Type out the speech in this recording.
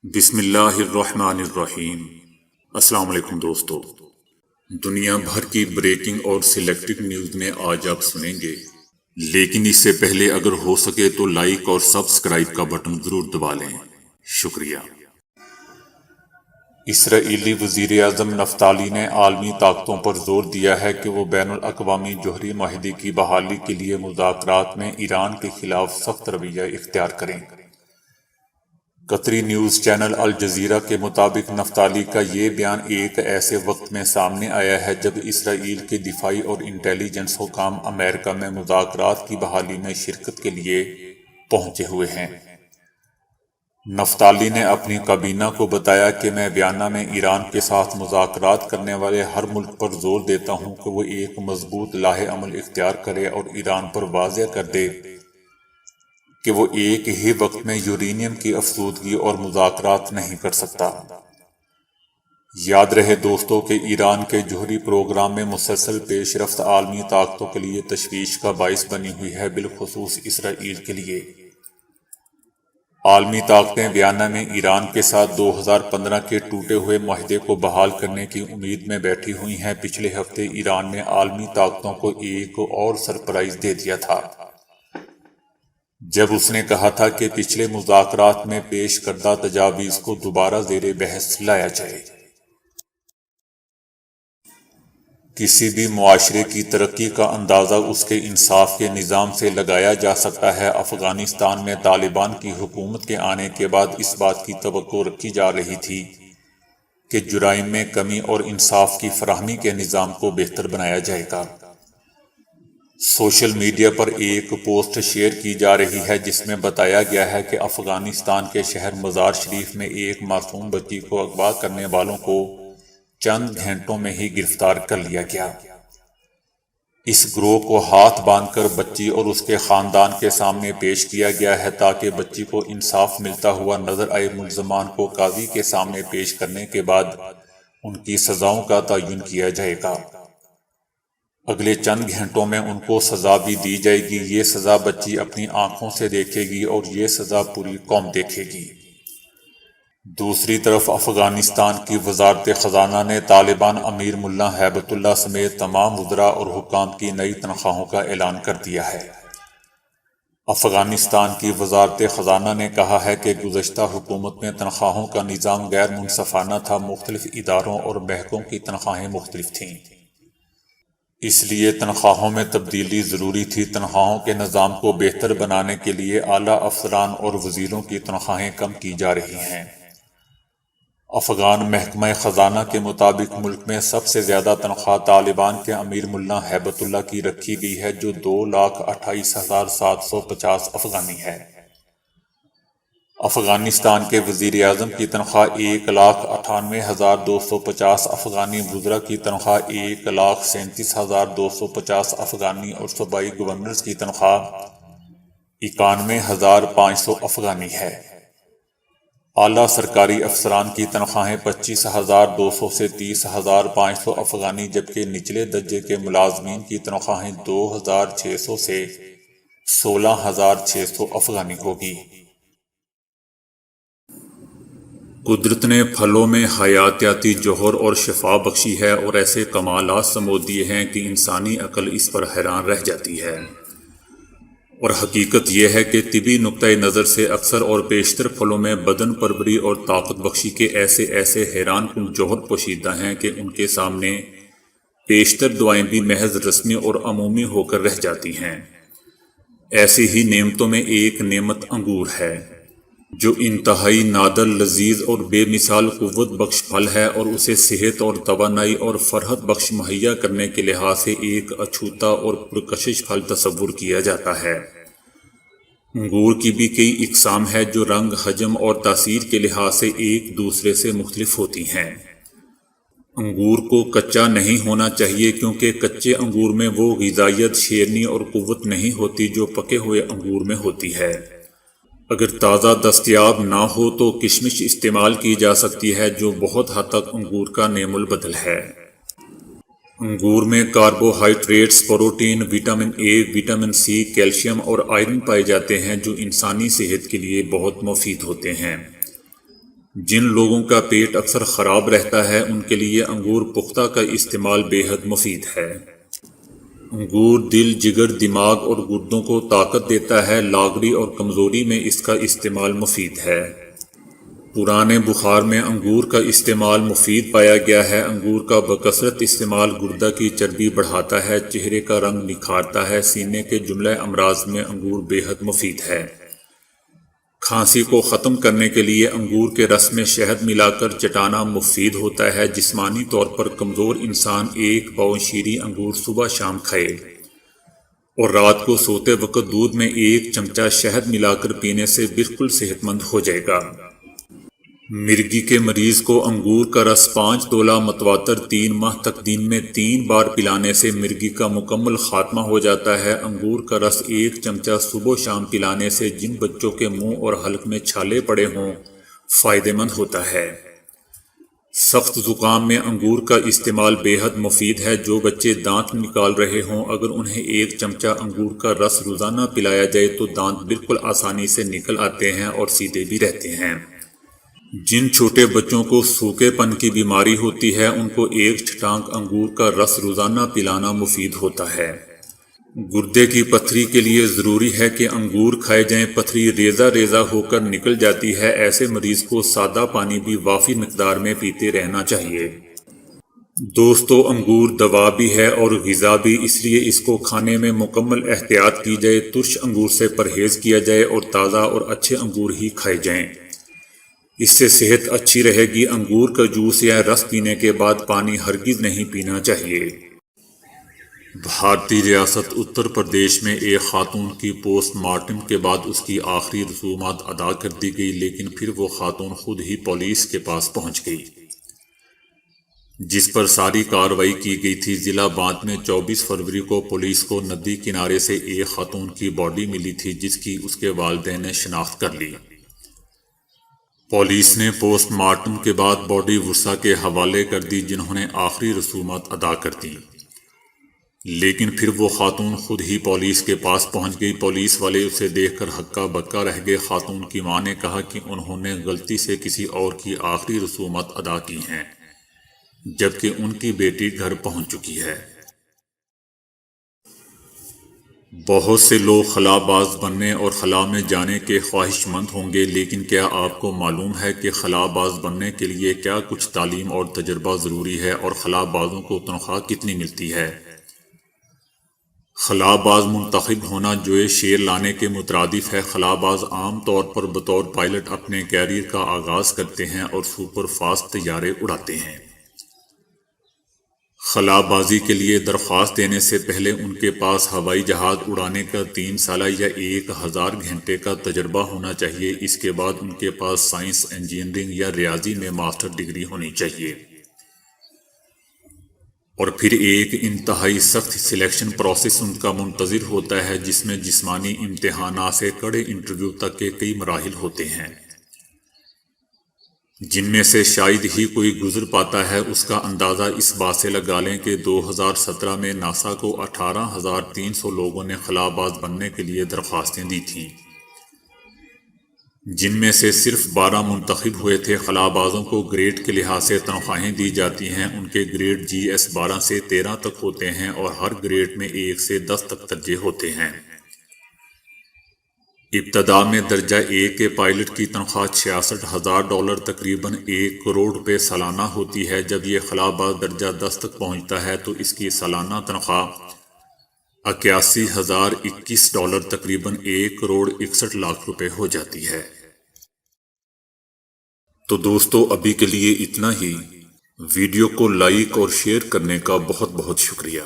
بسم اللہ الرحمن الرحیم۔ السلام علیکم دوستو، دنیا بھر کی بریکنگ اور سلیکٹڈ نیوز میں آج آپ سنیں گے، لیکن اس سے پہلے اگر ہو سکے تو لائک اور سبسکرائب کا بٹن ضرور دبا لیں۔ شکریہ۔ اسرائیلی وزیر اعظم نفتالی نے عالمی طاقتوں پر زور دیا ہے کہ وہ بین الاقوامی جوہری معاہدے کی بحالی کے لیے مذاکرات میں ایران کے خلاف سخت رویہ اختیار کریں۔ قطری نیوز چینل الجزیرہ کے مطابق نفتالی کا یہ بیان ایک ایسے وقت میں سامنے آیا ہے جب اسرائیل کے دفاعی اور انٹیلیجنس حکام امریکہ میں مذاکرات کی بحالی میں شرکت کے لیے پہنچے ہوئے ہیں۔ نفتالی نے اپنی کابینہ کو بتایا کہ میں بیانیہ میں ایران کے ساتھ مذاکرات کرنے والے ہر ملک پر زور دیتا ہوں کہ وہ ایک مضبوط لاہ عمل اختیار کرے اور ایران پر واضح کر دے کہ وہ ایک ہی وقت میں یورینیم کی افزودگی اور مذاکرات نہیں کر سکتا۔ یاد رہے دوستو کہ ایران کے جوہری پروگرام میں مسلسل پیش رفت عالمی طاقتوں کے لیے تشویش کا باعث بنی ہوئی ہے، بالخصوص اسرائیل کے لیے۔ عالمی طاقتیں بیانیہ میں ایران کے ساتھ 2015 کے ٹوٹے ہوئے معاہدے کو بحال کرنے کی امید میں بیٹھی ہوئی ہیں۔ پچھلے ہفتے ایران نے عالمی طاقتوں کو ایک اور سرپرائز دے دیا تھا جب اس نے کہا تھا کہ پچھلے مذاکرات میں پیش کردہ تجاویز کو دوبارہ زیر بحث لایا جائے۔ کسی بھی معاشرے کی ترقی کا اندازہ اس کے انصاف کے نظام سے لگایا جا سکتا ہے۔ افغانستان میں طالبان کی حکومت کے آنے کے بعد اس بات کی توقع رکھی جا رہی تھی کہ جرائم میں کمی اور انصاف کی فراہمی کے نظام کو بہتر بنایا جائے گا۔ سوشل میڈیا پر ایک پوسٹ شیئر کی جا رہی ہے جس میں بتایا گیا ہے کہ افغانستان کے شہر مزار شریف میں ایک معصوم بچی کو اغوا کرنے والوں کو چند گھنٹوں میں ہی گرفتار کر لیا گیا۔ اس گروہ کو ہاتھ باندھ کر بچی اور اس کے خاندان کے سامنے پیش کیا گیا ہے تاکہ بچی کو انصاف ملتا ہوا نظر آئے۔ ملزمان کو قاضی کے سامنے پیش کرنے کے بعد ان کی سزاؤں کا تعین کیا جائے گا۔ اگلے چند گھنٹوں میں ان کو سزا بھی دی جائے گی۔ یہ سزا بچی اپنی آنکھوں سے دیکھے گی اور یہ سزا پوری قوم دیکھے گی۔ دوسری طرف افغانستان کی وزارت خزانہ نے طالبان امیر ملا ہیبت اللہ سمیت تمام وزراء اور حکام کی نئی تنخواہوں کا اعلان کر دیا ہے۔ افغانستان کی وزارت خزانہ نے کہا ہے کہ گزشتہ حکومت میں تنخواہوں کا نظام غیر منصفانہ تھا۔ مختلف اداروں اور محکموں کی تنخواہیں مختلف تھیں، اس لیے تنخواہوں میں تبدیلی ضروری تھی۔ تنخواہوں کے نظام کو بہتر بنانے کے لیے اعلیٰ افسران اور وزیروں کی تنخواہیں کم کی جا رہی ہیں۔ افغان محکمہ خزانہ کے مطابق ملک میں سب سے زیادہ تنخواہ طالبان کے امیر ملا ہیبت اللہ کی رکھی گئی ہے جو 2,28,750 افغانی ہے۔ افغانستان کے وزیر اعظم کی تنخواہ 1,98,250 افغانی، وزراء کی تنخواہ 1,37,250 افغانی اور صوبائی گورنرز کی تنخواہ 91,500 افغانی ہے۔ اعلیٰ سرکاری افسران کی تنخواہیں 25,200 سے 30,500 افغانی، جبکہ نچلے درجے کے ملازمین کی تنخواہیں 2,600 سے 16,600 افغانی ہوگی۔ قدرت نے پھلوں میں حیاتیاتی جوہر اور شفا بخشی ہے اور ایسے کمالات سمو دیے ہیں کہ انسانی عقل اس پر حیران رہ جاتی ہے، اور حقیقت یہ ہے کہ طبی نقطۂ نظر سے اکثر اور بیشتر پھلوں میں بدن پروری اور طاقت بخشی کے ایسے حیران کن جوہر پوشیدہ ہیں کہ ان کے سامنے بیشتر دعائیں بھی محض رسمی اور عمومی ہو کر رہ جاتی ہیں۔ ایسی ہی نعمتوں میں ایک نعمت انگور ہے جو انتہائی نادر، لذیذ اور بے مثال قوت بخش پھل ہے، اور اسے صحت اور توانائی اور فرحت بخش مہیا کرنے کے لحاظ سے ایک اچھوتا اور پرکشش پھل تصور کیا جاتا ہے۔ انگور کی بھی کئی اقسام ہیں جو رنگ، حجم اور تاثیر کے لحاظ سے ایک دوسرے سے مختلف ہوتی ہیں۔ انگور کو کچا نہیں ہونا چاہیے کیونکہ کچے انگور میں وہ غذائیت، شیرنی اور قوت نہیں ہوتی جو پکے ہوئے انگور میں ہوتی ہے۔ اگر تازہ دستیاب نہ ہو تو کشمش استعمال کی جا سکتی ہے جو بہت حد تک انگور کا نعم البدل ہے۔ انگور میں carbohydrates, protein, vitamin A, vitamin C, calcium اور آئرن پائے جاتے ہیں جو انسانی صحت کے لیے بہت مفید ہوتے ہیں۔ جن لوگوں کا پیٹ اکثر خراب رہتا ہے ان کے لیے انگور پختہ کا استعمال بے حد مفید ہے۔ انگور دل، جگر، دماغ اور گردوں کو طاقت دیتا ہے۔ لاغری اور کمزوری میں اس کا استعمال مفید ہے۔ پرانے بخار میں انگور کا استعمال مفید پایا گیا ہے۔ انگور کا بکثرت استعمال گردہ کی چربی بڑھاتا ہے، چہرے کا رنگ نکھارتا ہے۔ سینے کے جملہ امراض میں انگور بے حد مفید ہے۔ کھانسی کو ختم کرنے کے لیے انگور کے رس میں شہد ملا کر چٹانا مفید ہوتا ہے۔ جسمانی طور پر کمزور انسان ایک پاؤ شیریں انگور صبح شام کھائے اور رات کو سوتے وقت دودھ میں ایک چمچہ شہد ملا کر پینے سے بالکل صحت مند ہو جائے گا۔ مرگی کے مریض کو انگور کا رس 5 تولہ متواتر 3 ماہ تک دن میں 3 بار پلانے سے مرگی کا مکمل خاتمہ ہو جاتا ہے۔ انگور کا رس 1 چمچہ صبح و شام پلانے سے جن بچوں کے منہ اور حلق میں چھالے پڑے ہوں فائدہ مند ہوتا ہے۔ سخت زکام میں انگور کا استعمال بے حد مفید ہے۔ جو بچے دانت نکال رہے ہوں اگر انہیں 1 چمچہ انگور کا رس روزانہ پلایا جائے تو دانت بالکل آسانی سے نکل آتے ہیں اور سیدھے بھی رہتے ہیں۔ جن چھوٹے بچوں کو سوکھے پن کی بیماری ہوتی ہے ان کو 1 چھٹانک انگور کا رس روزانہ پلانا مفید ہوتا ہے۔ گردے کی پتھری کے لیے ضروری ہے کہ انگور کھائے جائیں۔ پتھری ریزہ ریزہ ہو کر نکل جاتی ہے، ایسے مریض کو سادہ پانی بھی وافی مقدار میں پیتے رہنا چاہیے۔ دوستو، انگور دوا بھی ہے اور غذا بھی، اس لیے اس کو کھانے میں مکمل احتیاط کی جائے۔ ترش انگور سے پرہیز کیا جائے اور تازہ اور اچھے انگور ہی کھائے جائیں، اس سے صحت اچھی رہے گی۔ انگور کا جوس یا رس پینے کے بعد پانی ہرگز نہیں پینا چاہیے۔ بھارتی ریاست اتر پردیش میں ایک خاتون کی پوسٹ مارٹم کے بعد اس کی آخری رسومات ادا کر دی گئی، لیکن پھر وہ خاتون خود ہی پولیس کے پاس پہنچ گئی جس پر ساری کارروائی کی گئی تھی۔ ضلع باندھ میں 24 فروری کو پولیس کو ندی کنارے سے ایک خاتون کی باڈی ملی تھی جس کی اس کے والدین نے شناخت کر لی۔ پولیس نے پوسٹ مارٹم کے بعد باڈی ورثاء کے حوالے کر دی جنہوں نے آخری رسومات ادا کر دیں، لیکن پھر وہ خاتون خود ہی پولیس کے پاس پہنچ گئی۔ پولیس والے اسے دیکھ کر ہکا بکا رہ گئے۔ خاتون کی ماں نے کہا کہ انہوں نے غلطی سے کسی اور کی آخری رسومات ادا کی ہیں جبکہ ان کی بیٹی گھر پہنچ چکی ہے۔ بہت سے لوگ خلا باز بننے اور خلا میں جانے کے خواہش مند ہوں گے، لیکن کیا آپ کو معلوم ہے کہ خلا باز بننے کے لیے کیا کچھ تعلیم اور تجربہ ضروری ہے اور خلا بازوں کو تنخواہ کتنی ملتی ہے؟ خلا باز منتخب ہونا جوئے شیر لانے کے مترادف ہے۔ خلا باز عام طور پر بطور پائلٹ اپنے کیریئر کا آغاز کرتے ہیں اور سپر فاسٹ طیارے اڑاتے ہیں۔ خلا بازی کے لیے درخواست دینے سے پہلے ان کے پاس ہوائی جہاز اڑانے کا 3 سالہ یا 1000 گھنٹے کا تجربہ ہونا چاہیے۔ اس کے بعد ان کے پاس سائنس، انجینئرنگ یا ریاضی میں ماسٹر ڈگری ہونی چاہیے، اور پھر ایک انتہائی سخت سلیکشن پروسیس ان کا منتظر ہوتا ہے جس میں جسمانی امتحانات سے کڑے انٹرویو تک کے کئی مراحل ہوتے ہیں جن میں سے شاید ہی کوئی گزر پاتا ہے۔ اس کا اندازہ اس بات سے لگا لیں کہ 2017 میں ناسا کو 18,300 لوگوں نے خلا باز بننے کے لیے درخواستیں دی تھیں، جن میں سے صرف 12 منتخب ہوئے تھے۔ خلا بازوں کو گریڈ کے لحاظ سے تنخواہیں دی جاتی ہیں۔ ان کے گریڈ GS 12 سے 13 تک ہوتے ہیں اور ہر گریڈ میں 1 سے 10 تک درجے ہوتے ہیں۔ ابتدا میں درجہ 1 کے پائلٹ کی تنخواہ $66,000 تقریباً 1 کروڑ روپے سالانہ ہوتی ہے۔ جب یہ خلا باز درجہ 10 تک پہنچتا ہے تو اس کی سالانہ تنخواہ $81,021 تقریباً 1 کروڑ 61 لاکھ روپے ہو جاتی ہے۔ تو دوستو، ابھی کے لیے اتنا ہی۔ ویڈیو کو لائک اور شیئر کرنے کا بہت بہت شکریہ۔